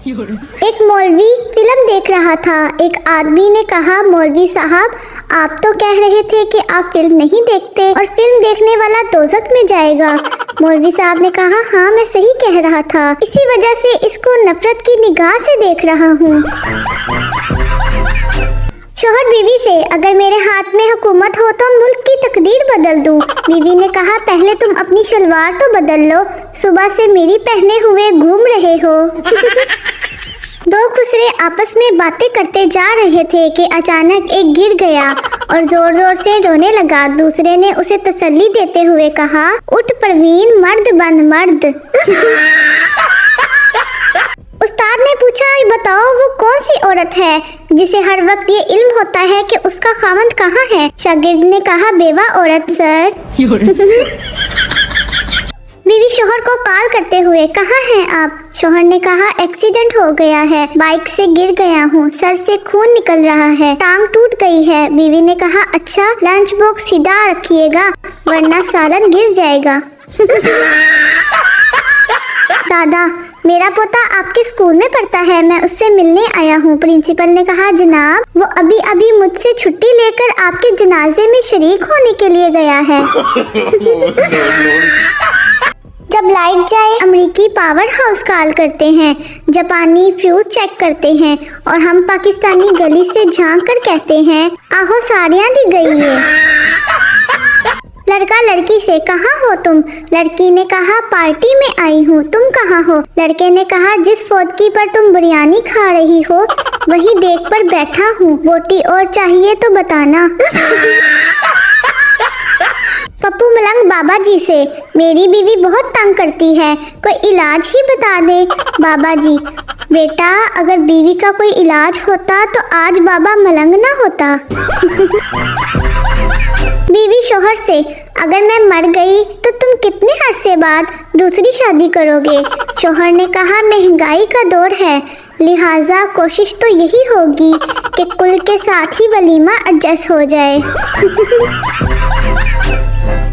एक मौलवी फिल्म देख रहा था। एक आदमी ने कहा, मौलवी साहब, आप तो कह रहे थे कि आप फिल्म नहीं देखते और फिल्म देखने वाला दोज़ख में जाएगा। मौलवी साहब ने कहा, हाँ मैं सही कह रहा था, इसी वजह से इसको नफरत की निगाह से देख रहा हूँ। शौहर बीवी से, अगर मेरे हाथ में हुकूमत हो तो मुल्क की तकदीर बदल दूं। बीवी ने कहा, पहले तुम अपनी शलवार तो बदल लो, सुबह से मेरी पहने हुए घूम रहे हो। दो खुसरे आपस में बातें करते जा रहे थे कि अचानक एक गिर गया और जोर जोर से रोने लगा। दूसरे ने उसे तसल्ली देते हुए कहा, उठ परवीन, मर्द बन मर्द। उस्ताद ने पूछा, बताओ वो कौन सी औरत है जिसे हर वक्त ये इल्म होता है कि उसका खामंद कहाँ है? शागिर्द ने कहा, बेवा औरत सर। बीवी शोहर को कॉल करते हुए, कहाँ हैं आप? शोहर ने कहा, एक्सीडेंट हो गया है, बाइक से गिर गया हूँ, सर से खून निकल रहा है, टांग टूट गई है। बीवी ने कहा, अच्छा, लंच बॉक्स सीधा रखिएगा वरना सालन गिर जाएगा। दादा, मेरा पोता आपके स्कूल में पढ़ता है, मैं उससे मिलने आया हूँ। प्रिंसिपल ने कहा, जनाब, वो अभी अभी मुझसे छुट्टी लेकर आपके जनाजे में शरीक होने के लिए गया है। जब लाइट जाए अमेरिकी पावर हाउस कॉल करते हैं, जापानी फ्यूज चेक करते हैं और हम पाकिस्तानी गली से झांक कर कहते हैं, आहो साड़ियाँ दी गई है। लड़का लड़की से, कहाँ हो तुम? लड़की ने कहा, पार्टी में आई हूँ, तुम कहाँ हो? लड़के ने कहा, जिस फोदकी पर तुम बिरयानी खा रही हो वही देख पर बैठा हूँ, बोटी और चाहिए तो बताना। पप्पू मलंग बाबा जी से, मेरी बीवी बहुत तंग करती है, कोई इलाज ही बता दे। बाबा जी, बेटा, अगर बीवी का कोई इलाज होता तो आज बाबा मलंग ना होता। बीवी शोहर से, अगर मैं मर गई तो तुम कितने अरसे बाद दूसरी शादी करोगे? शोहर ने कहा, महंगाई का दौर है, लिहाजा कोशिश तो यही होगी कि कुल के साथ ही वलीमा एडजस्ट हो जाए।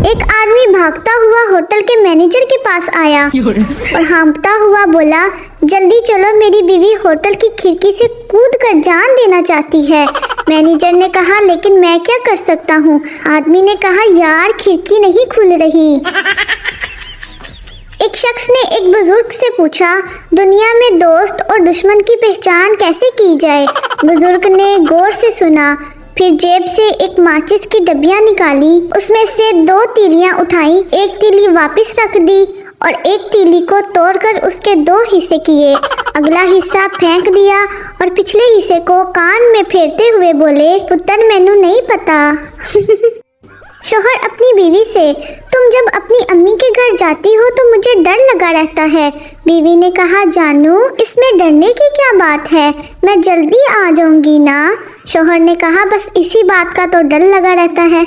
एक आदमी भागता हुआ होटल के मैनेजर के पास आया और हाँफता हुआ बोला, जल्दी चलो, मेरी बीवी होटल की खिड़की से कूद कर जान देना चाहती है। मैनेजर ने कहा, लेकिन मैं क्या कर सकता हूँ? आदमी ने कहा, यार, खिड़की नहीं खुल रही। एक शख्स ने एक बुजुर्ग से पूछा, दुनिया में दोस्त और दुश्मन की पहचान कैसे की जाए? बुजुर्ग ने गौर से सुना, फिर जेब से एक माचिस की डब्बियाँ निकाली, उसमें से 2 तीलियाँ उठाई, एक तीली वापस रख दी और एक तीली को तोड़कर उसके 2 हिस्से किए, अगला हिस्सा फेंक दिया और पिछले हिस्से को कान में फेरते हुए बोले, पुत्र, मैनू नहीं पता। शौहर अपनी बीवी से, तुम जब अपनी अम्मी के घर जाती हो तो मुझे डर लगा रहता है। बीवी ने कहा, जानू, इसमें डरने की क्या बात है, मैं जल्दी आ जाऊंगी ना। शौहर ने कहा, बस इसी बात का तो डर लगा रहता है।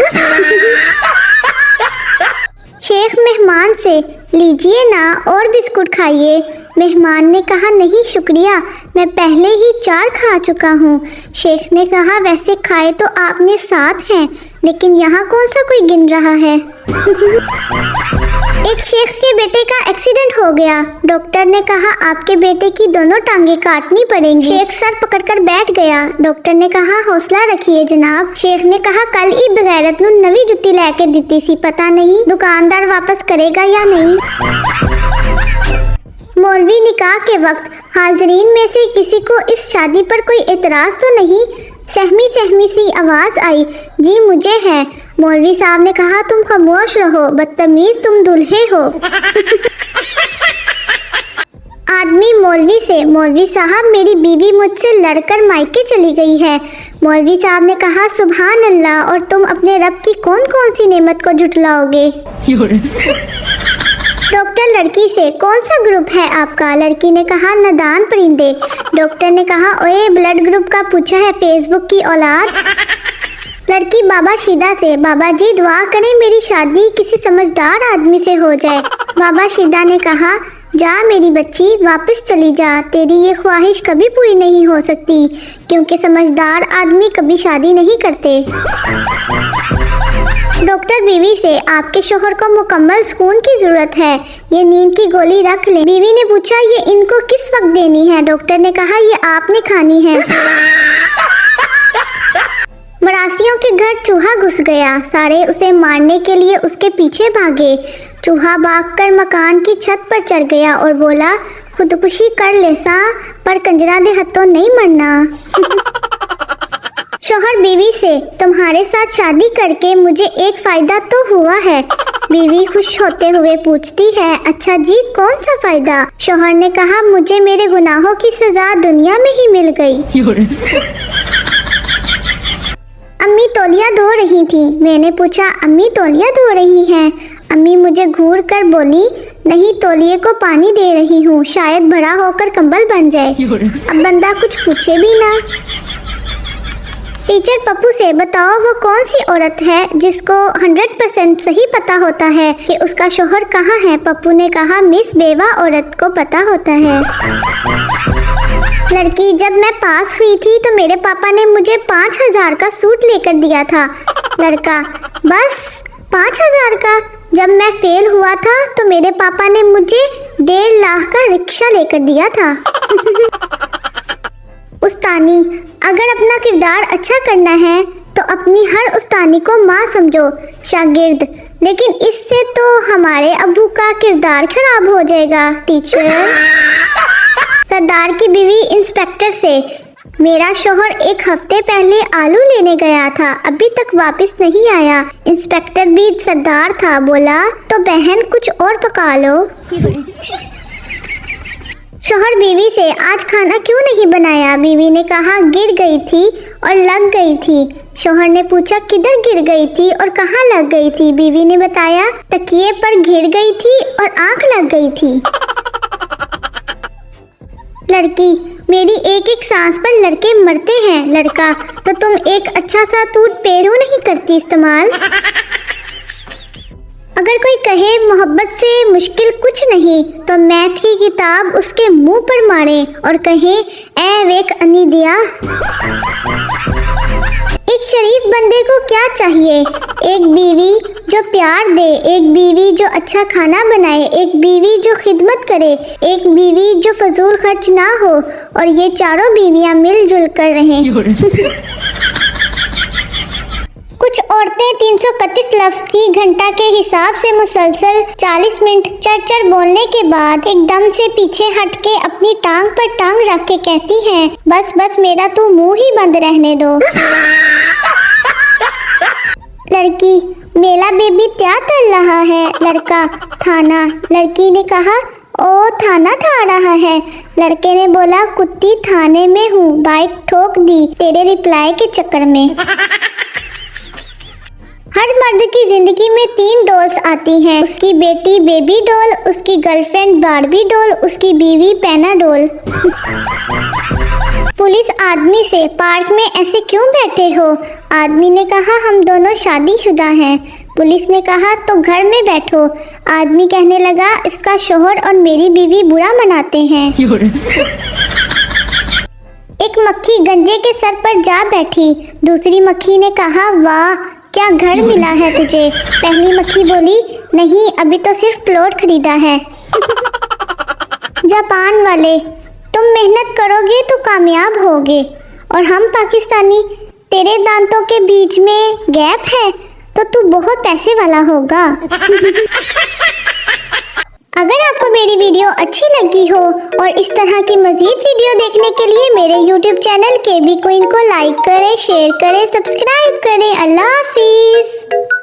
शेख मेहमान से, लीजिए ना और बिस्कुट खाइए। मेहमान ने कहा, नहीं शुक्रिया, मैं पहले ही 4 खा चुका हूँ। शेख ने कहा, वैसे खाए तो आपने 7 हैं, लेकिन यहाँ कौन सा कोई गिन रहा है? एक शेख के बेटे का एक्सीडेंट हो गया। डॉक्टर ने कहा, आपके बेटे की दोनों टांगे काटनी पड़ेंगी। शेख सर पकड़कर बैठ गया। डॉक्टर ने कहा, हौसला रखिए जनाब। शेख ने कहा, कल ही बगैरत नू नवी जुत्ती लेके दी सी, पता नहीं दुकानदार वापस करेगा या नहीं। मौलवी निकाह के वक्त हाजरीन में से किसी को इस शादी पर कोई एतराज तो नहीं? सहमी सहमी सी आवाज आई, जी मुझे है। मौलवी साहब ने कहा, तुम खामोश रहो, बदतमीज, तुम दूल्हे हो। आदमी मौलवी से, मौलवी साहब, मेरी बीवी मुझसे लड़कर मायके चली गई है। मौलवी साहब ने कहा, सुभान अल्लाह, और तुम अपने रब की कौन कौन सी नेमत को झुटलाओगे? डॉक्टर लड़की से, कौन सा ग्रुप है आपका? लड़की ने कहा, नादान परिंदे। डॉक्टर ने कहा, ओए, ब्लड ग्रुप का पूछा है, फेसबुक की औलाद। लड़की बाबा शीदा से, बाबा जी दुआ करें मेरी शादी किसी समझदार आदमी से हो जाए। बाबा शीदा ने कहा, जा मेरी बच्ची, वापस चली जा, तेरी ये ख्वाहिश कभी पूरी नहीं हो सकती, क्योंकि समझदार आदमी कभी शादी नहीं करते। डॉक्टर बीवी से, आपके शोहर को मुकम्मल सुकून की जरूरत है, ये नींद की गोली रख ले। बीवी ने पूछा, ये इनको किस वक्त देनी है? डॉक्टर ने कहा, ये आपने खानी है। मरासियों के घर चूहा घुस गया, सारे उसे मारने के लिए उसके पीछे भागे। चूहा भागकर मकान की छत पर चढ़ गया और बोला, खुदकुशी कर ले सा, पर कंजरा दे हथों नहीं मरना। शौहर बीवी से, तुम्हारे साथ शादी करके मुझे एक फायदा तो हुआ है। बीवी खुश होते हुए पूछती है, अच्छा जी, कौन सा फायदा? शौहर ने कहा, मुझे मेरे गुनाहों की सजा दुनिया में ही मिल गई। अम्मी तौलिया धो रही थी। मैंने पूछा, अम्मी तौलिया धो रही हैं? अम्मी मुझे घूर कर बोली, नहीं, तौलिए को पानी दे रही हूँ, शायद बड़ा होकर कंबल बन जाए। अब बंदा कुछ पूछे भी ना। टीचर पप्पू से, बताओ वो कौन सी औरत है जिसको 100% सही पता होता है कि उसका शौहर कहाँ है? पप्पू ने कहा, मिस बेवा औरत को पता होता है। लड़की, जब मैं पास हुई थी तो मेरे पापा ने मुझे 5000 का सूट लेकर दिया था। लड़का, बस 5000 का? जब मैं फेल हुआ था तो मेरे पापा ने मुझे 1.5 लाख का रिक्शा लेकर दिया था। उस्तानी, अगर अपना किरदार अच्छा करना है तो अपनी हर उस्तानी को माँ समझो। शागिर्द, लेकिन इससे तो हमारे अब्बू का किरदार खराब हो जाएगा। टीचर। सरदार की बीवी इंस्पेक्टर से, मेरा शौहर 1 हफ्ते पहले आलू लेने गया था, अभी तक वापस नहीं आया। इंस्पेक्टर भी सरदार था, बोला, तो बहन कुछ और पका लो। शौहर बीवी से, आज खाना क्यों नहीं बनाया? बीवी ने कहा, गिर गई थी और लग गई थी। शौहर ने पूछा, किधर गिर गई थी और कहाँ लग गई थी? बीवी ने बताया, तकिए पर गिर गई थी और आंख लग गई थी। लड़की, मेरी एक एक सांस पर लड़के मरते हैं। लड़का, तो तुम एक अच्छा सा टूथपेस्ट क्यों नहीं करती इस्तेमाल? अगर कोई कहे मोहब्बत से मुश्किल कुछ नहीं तो मैथ की किताब उसके मुंह पर मारे और कहे, ए वेक अनी दिया। एक शरीफ बंदे को क्या चाहिए? एक बीवी जो प्यार दे, एक बीवी जो अच्छा खाना बनाए, एक बीवी जो खिदमत करे, एक बीवी जो फजूल खर्च ना हो, और ये चारों बीवियां मिलजुल कर रहें। कुछ औरतें 331 लफ्ज की घंटा के हिसाब से मुसलसल 40 मिनट चर बोलने के बाद एकदम से पीछे हट के अपनी टांग पर टांग रख के कहती हैं, बस बस मेरा तो मुंह ही बंद रहने दो। लड़की, मेला बेबी क्या कर रहा है? लड़का, थाना। लड़की ने कहा, ओ थाना था रहा है। लड़के ने बोला, कुत्ती थाने में हूँ, बाइक ठोक दी तेरे रिप्लाई के चक्कर में। हर मर्द की जिंदगी में 3 डॉल्स आती हैं, उसकी बेटी बेबी डॉल, उसकी गर्लफ्रेंड बारबी डॉल, उसकी बीवी पैना डॉल। पुलिस आदमी से, पार्क में ऐसे क्यों बैठे हो? आदमी ने कहा, हम दोनों शादीशुदा हैं। पुलिस ने कहा, तो घर में बैठो। आदमी कहने लगा, इसका शौहर और मेरी बीवी बुरा मनाते हैं। एक मक्खी गंजे के सर पर जा बैठी। दूसरी मक्खी ने कहा, वाह क्या घर मिला है तुझे। पहली मक्खी बोली, नहीं अभी तो सिर्फ प्लॉट खरीदा है। जापान वाले, तुम मेहनत करोगे तो कामयाब होगे, और हम पाकिस्तानी, तेरे दांतों के बीच में गैप है तो तू बहुत पैसे वाला होगा। अगर आपको मेरी वीडियो अच्छी लगी हो और इस तरह की मज़ीद वीडियो देखने के लिए मेरे YouTube चैनल KB Queen को लाइक करें, शेयर करें, सब्सक्राइब करें। अल्लाह हाफिज़।